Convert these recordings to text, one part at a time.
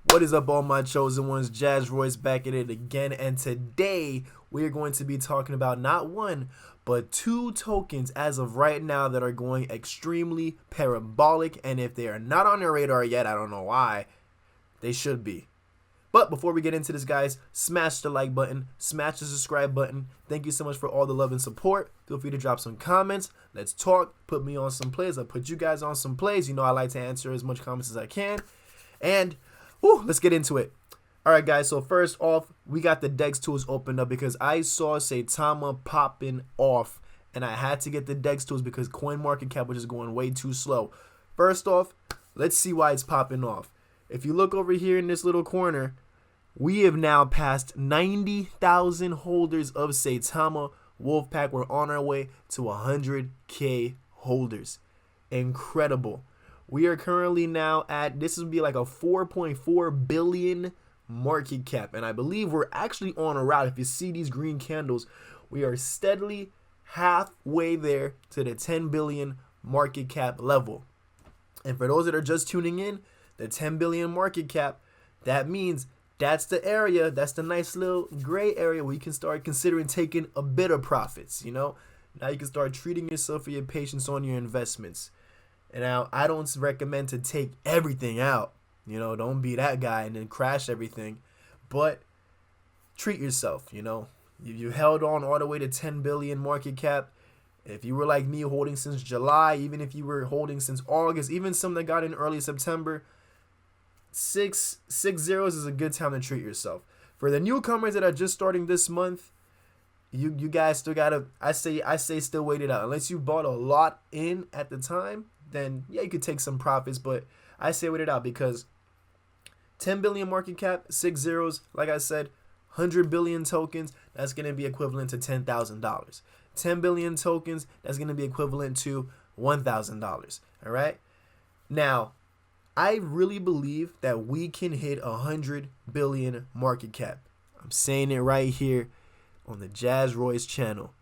What is up, all my chosen ones? Jazz Royce back at it again, and today we are going to be talking about not one, but two tokens as of right now that are going extremely parabolic, and if they are not on your radar yet, I don't know why, they should be. But before we get into this, guys, smash the like button, smash the subscribe button. Thank you so much for all the love and support. Feel free to drop some comments. Let's talk. Put me on some plays. I'll put you guys on some plays. You know I like to answer as much comments as I can. And let's get into it. All right, guys. So first off, we got the DEX tools opened up because I saw Saitama popping off, and I had to get the DEX tools because CoinMarketCap was just going way too slow. First off, let's see why it's popping off. If you look over here in this little corner, we have now passed 90,000 holders of Saitama Wolfpack. We're on our way to 100K holders. Incredible. We are currently now at, this would be like a 4.4 billion market cap. And I believe we're actually on a route. If you see these green candles, we are steadily halfway there to the 10 billion market cap level. And for those that are just tuning in, the 10 billion market cap, that means that's the area, that's the nice little gray area where you can start considering taking a bit of profits, you know? Now you can start treating yourself for your patience on your investments. And now I don't recommend to take everything out, you know? Don't be that guy and then crash everything. But treat yourself, you know? You held on all the way to 10 billion market cap. If you were like me holding since July, even if you were holding since August, even some that got in early September, six zeros is a good time to treat yourself. For the newcomers that are just starting this month, you guys still gotta, I say still wait it out. Unless you bought a lot in at the time, then yeah, you could take some profits, but I say wait it out because 10 billion market cap, 6 zeros, like I said, 100 billion tokens, that's gonna be equivalent to $10,000. 10 billion tokens, that's gonna be equivalent to $1,000. All right. Now, I really believe that we can hit 100 billion market cap. I'm saying it right here on the Jazz Royce channel.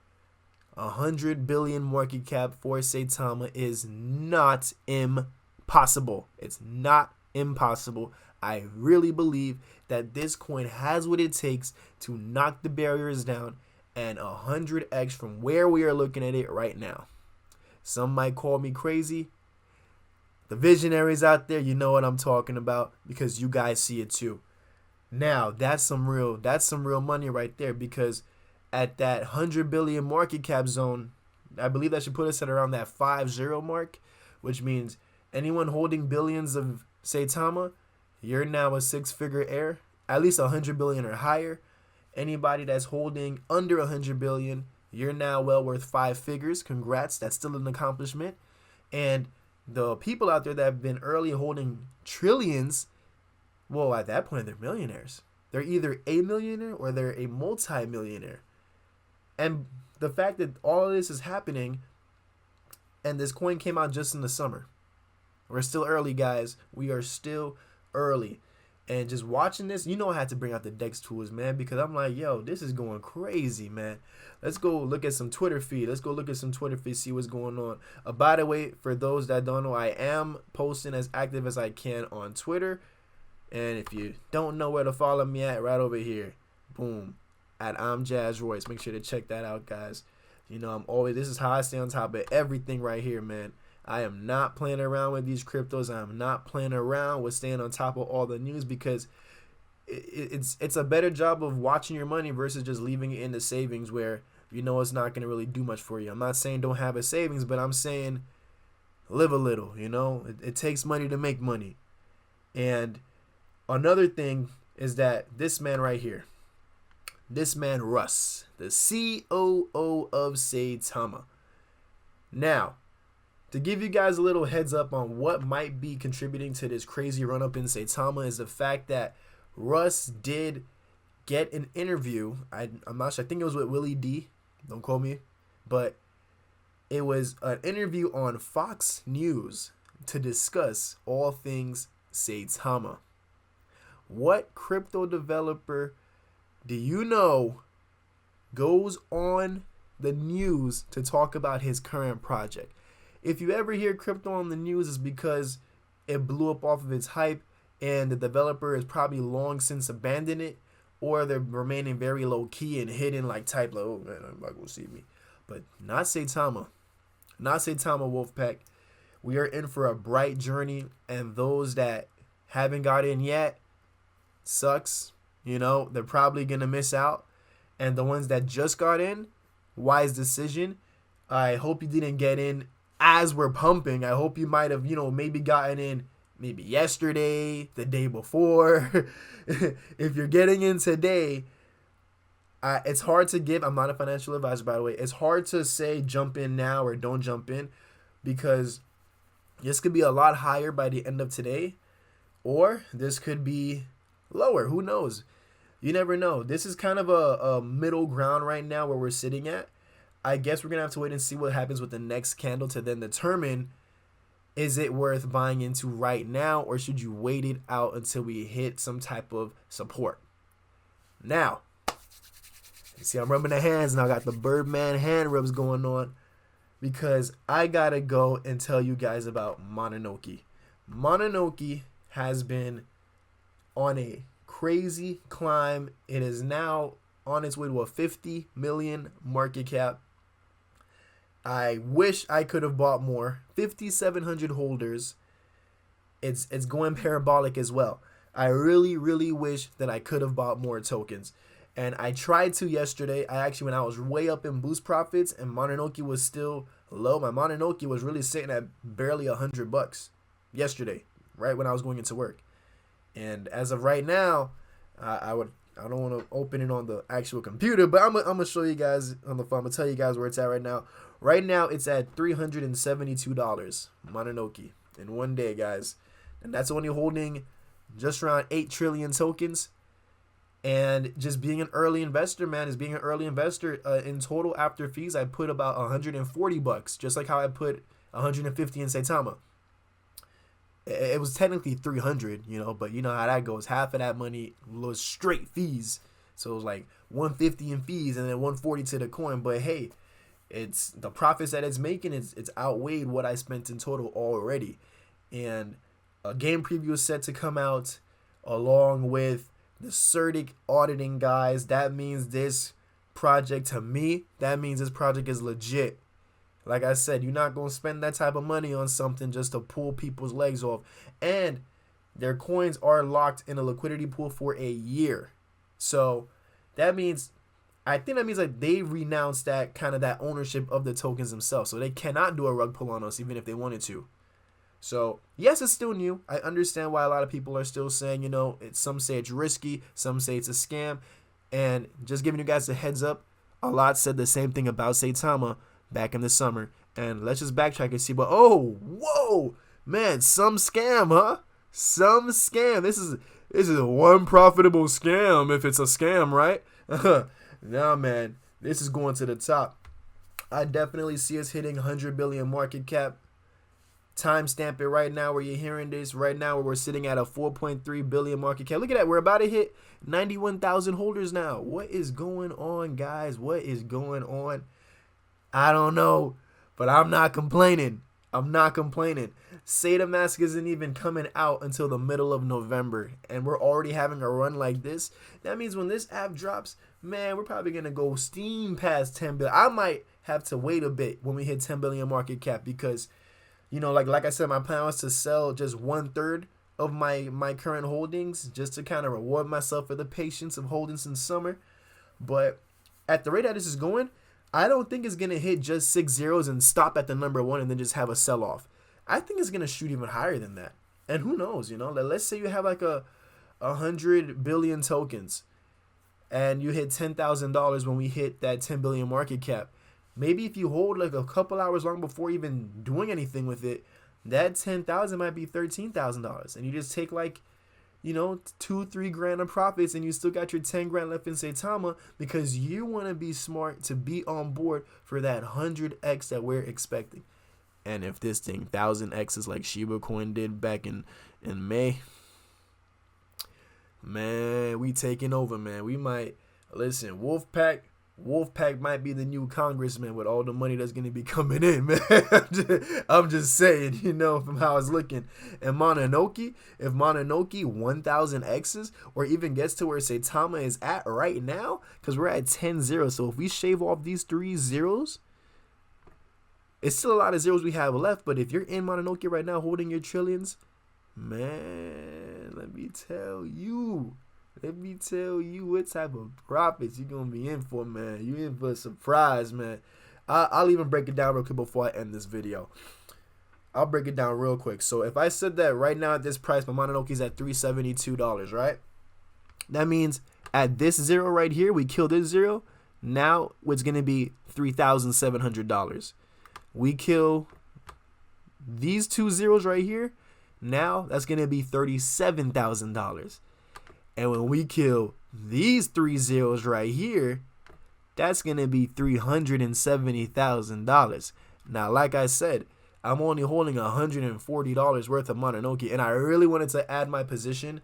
100 billion market cap for Saitama is not impossible. It's not impossible. I really believe that this coin has what it takes to knock the barriers down and 100x from where we are looking at it right now. Some might call me crazy. The visionaries out there, you know what I'm talking about because you guys see it too. Now, that's some real money right there because at that 100 billion market cap zone, I believe that should put us at around that 50 mark, which means anyone holding billions of Saitama, you're now a six-figure heir, at least 100 billion or higher. Anybody that's holding under 100 billion, you're now well worth 5 figures. Congrats, that's still an accomplishment. And the people out there that have been early holding trillions, well, at that point, they're millionaires. They're either a millionaire or they're a multi-millionaire. And the fact that all of this is happening and this coin came out just in the summer. We're still early, guys. We are still early. And just watching this, you know I had to bring out the DEX tools, man, because I'm like, yo, this is going crazy, man. Let's go look at some Twitter feed. Let's go look at some Twitter feed, see what's going on. By the way, for those that don't know, I am posting as active as I can on Twitter. And if you don't know where to follow me at, right over here, boom, at I'm Jazz Royce. Make sure to check that out, guys. You know, this is how I stay on top of everything right here, man. I am not playing around with these cryptos. I am not playing around with staying on top of all the news because it's a better job of watching your money versus just leaving it in the savings where you know it's not going to really do much for you. I'm not saying don't have a savings, but I'm saying live a little, you know. It takes money to make money. And another thing is that this man right here, this man Russ, the COO of Saitama. Now, to give you guys a little heads up on what might be contributing to this crazy run-up in Saitama is the fact that Russ did get an interview. I'm not sure. I think it was with Willie D. Don't quote me. But it was an interview on Fox News to discuss all things Saitama. What crypto developer do you know goes on the news to talk about his current project? If you ever hear crypto on the news, it's because it blew up off of its hype and the developer is probably long since abandoned it, or they're remaining very low key and hidden like type like, oh man, I'm not gonna see me. But not Saitama. Not Saitama Wolfpack. We are in for a bright journey, and those that haven't got in yet, sucks. They're probably gonna miss out. And the ones that just got in, wise decision. I hope you didn't get in as we're pumping. I hope you might have, maybe gotten in maybe yesterday, the day before. If you're getting in today, it's hard to give. I'm not a financial advisor, by the way. It's hard to say jump in now or don't jump in, because this could be a lot higher by the end of today, or this could be lower. Who knows? You never know. This is kind of a middle ground right now where we're sitting at. I guess we're going to have to wait and see what happens with the next candle to then determine, is it worth buying into right now, or should you wait it out until we hit some type of support? Now, you see I'm rubbing the hands now. I got the Birdman hand rubs going on, because I got to go and tell you guys about Mononoke. Mononoke has been on a crazy climb. It is now on its way to a 50 million market cap. I wish I could have bought more. 5,700 holders. It's going parabolic as well. I really, really wish that I could have bought more tokens. And I tried to yesterday. When I was way up in boost profits and Mononoke was still low, my Mononoke was really sitting at barely $100 yesterday, right when I was going into work. And as of right now, I don't want to open it on the actual computer, but I'm gonna show you guys on the phone. I'm gonna tell you guys where it's at right now. Right now, it's at $372 Mononoke in one day, guys, and that's only holding just around 8 trillion tokens. And just being an early investor, man, is being an early investor. In total, after fees, I put about $140, just like how I put 150 in Saitama. It was technically 300, but you know how that goes. Half of that money was straight fees. So it was like 150 in fees and then 140 to the coin. But hey, it's the profits that it's making, it's outweighed what I spent in total already. And a game preview is set to come out along with the CERTIC auditing guys. That means this project, to me, that means this project is legit. Like I said, you're not going to spend that type of money on something just to pull people's legs off. And their coins are locked in a liquidity pool for a year. So that means, I think that means like they renounced that kind of that ownership of the tokens themselves. So they cannot do a rug pull on us even if they wanted to. So yes, it's still new. I understand why a lot of people are still saying, some say it's risky, some say it's a scam. And just giving you guys a heads up, a lot said the same thing about Saitama back in the summer. And let's just backtrack and see. But whoa, man, some scam, huh? Some scam. This is one profitable scam if it's a scam, right? Nah, man, this is going to the top. I definitely see us hitting 100 billion market cap. Timestamp it right now where you're hearing this. Right now where we're sitting at a 4.3 billion market cap. Look at that. We're about to hit 91,000 holders now. What is going on, guys? What is going on? I don't know, but I'm not complaining. Saitamask isn't even coming out until the middle of November, and we're already having a run like this. That means when this app drops, man, we're probably going to go steam past 10 billion. I might have to wait a bit when we hit 10 billion market cap because, like I said, my plan was to sell just 1/3 of my current holdings just to kind of reward myself for the patience of holding since summer. But at the rate that this is going, I don't think it's going to hit just 6 zeros and stop at the number 1 and then just have a sell-off. I think it's going to shoot even higher than that. And who knows, let's say you have like 100 billion tokens and you hit $10,000 when we hit that 10 billion market cap. Maybe if you hold like a couple hours long before even doing anything with it, that 10,000 might be $13,000. And you just take like, 2-3 grand of profits and you still got your 10 grand left in Saitama because you want to be smart to be on board for that 100x that we're expecting. And if this thing 1,000x is like Shiba Coin did back in May, man, we taking over, man. We might, listen, Wolfpack, Wolfpack might be the new congressman with all the money that's going to be coming in, man. I'm just saying, you know, from how it's looking. And Mononoke, if Mononoke 1000 X's or even gets to where Saitama is at right now, because we're at 10 zeros. So if we shave off these 3 zeros, it's still a lot of zeros we have left. But if you're in Mononoke right now holding your trillions, man, let me tell you what type of profits you're going to be in for, man. You in for a surprise, man. I'll even break it down real quick before I end this video. I'll break it down real quick. So if I said that right now at this price, my Mononoke is at $372, right? That means at this zero right here, we kill this zero. Now it's going to be $3,700. We kill these 2 zeros right here. Now that's going to be $37,000. And when we kill these 3 zeros right here, that's going to be $370,000. Now, like I said, I'm only holding $140 worth of Mononoke, and I really wanted to add my position.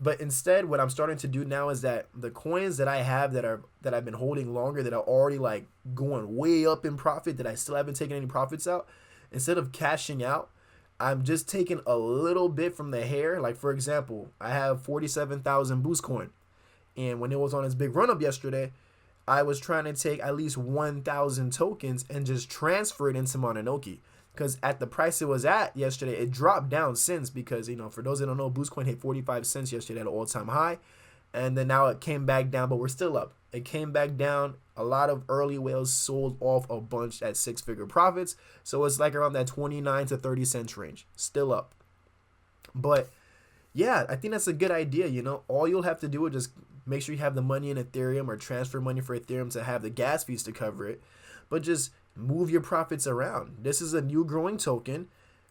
But instead, what I'm starting to do now is that the coins that I have that I've been holding longer, that are already like going way up in profit, that I still haven't taken any profits out, instead of cashing out, I'm just taking a little bit from the hair. Like, for example, I have 47,000 boost coin. And when it was on its big run up yesterday, I was trying to take at least 1,000 tokens and just transfer it into Mononoke. Because at the price it was at yesterday, it dropped down since. Because, you know, for those that don't know, boost coin hit 45 cents yesterday at an all-time high. And then now it came back down, but we're still up. It came back down. A lot of early whales sold off a bunch at 6-figure profits. So it's like around that 29 to 30 cents range. Still up. But yeah, I think that's a good idea. You know, all you'll have to do is just make sure you have the money in Ethereum or transfer money for Ethereum to have the gas fees to cover it. But just move your profits around. This is a new growing token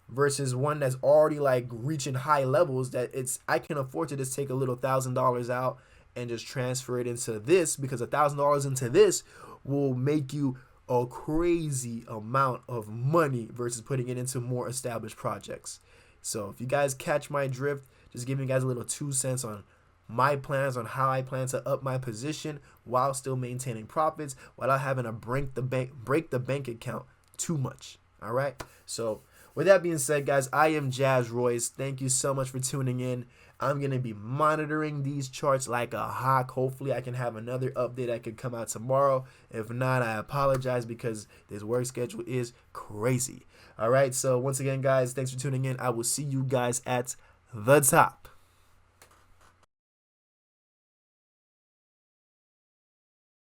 versus one that's already like reaching high levels that I can afford to just take a little $1,000 out and just transfer it into this, because $1,000 into this will make you a crazy amount of money versus putting it into more established projects. So if you guys catch my drift, just giving you guys a little 2 cents on my plans on how I plan to up my position while still maintaining profits, without having to break the bank account too much. All right. So with that being said, guys, I am Jazz Royce. Thank you so much for tuning in. I'm going to be monitoring these charts like a hawk. Hopefully, I can have another update that could come out tomorrow. If not, I apologize because this work schedule is crazy. All right. So once again, guys, thanks for tuning in. I will see you guys at the top.